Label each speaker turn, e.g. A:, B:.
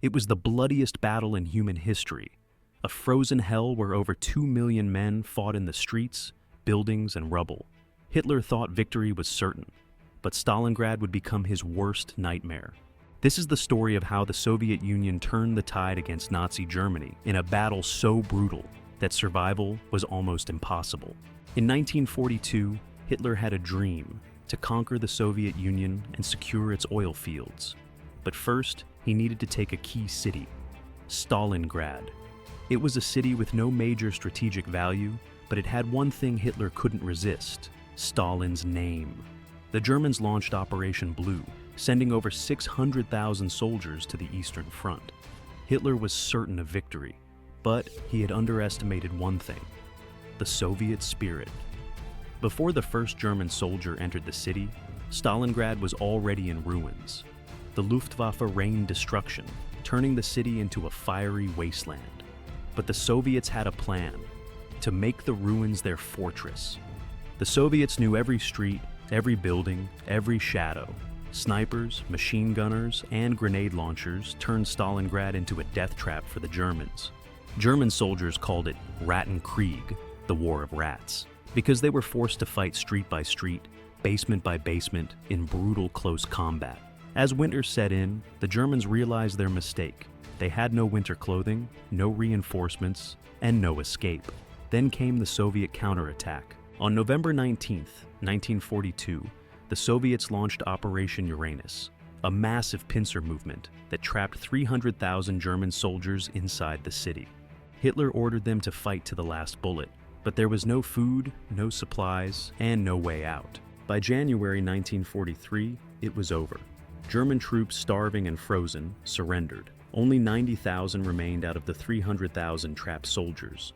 A: It was the bloodiest battle in human history, a frozen hell where over 2 million men fought in the streets, buildings, and rubble. Hitler thought victory was certain, but Stalingrad would become his worst nightmare. This is the story of how the Soviet Union turned the tide against Nazi Germany in a battle so brutal that survival was almost impossible. In 1942, Hitler had a dream to conquer the Soviet Union and secure its oil fields. But first, he needed to take a key city, Stalingrad. It was a city with no major strategic value, but it had one thing Hitler couldn't resist: Stalin's name. The Germans launched Operation Blue, sending over 600,000 soldiers to the Eastern Front. Hitler was certain of victory, but he had underestimated one thing: the Soviet spirit. Before the first German soldier entered the city, Stalingrad was already in ruins. The Luftwaffe rained destruction, turning the city into a fiery wasteland. But the Soviets had a plan: to make the ruins their fortress. The Soviets knew every street, every building, every shadow. Snipers, machine gunners, and grenade launchers turned Stalingrad into a death trap for the Germans. German soldiers called it Rattenkrieg, the War of Rats, because they were forced to fight street by street, basement by basement, in brutal close combat. As winter set in, the Germans realized their mistake. They had no winter clothing, no reinforcements, and no escape. Then came the Soviet counterattack. On November 19, 1942, the Soviets launched Operation Uranus, a massive pincer movement that trapped 300,000 German soldiers inside the city. Hitler ordered them to fight to the last bullet, but there was no food, no supplies, and no way out. By January 1943, it was over. German troops, starving and frozen, surrendered. Only 90,000 remained out of the 300,000 trapped soldiers.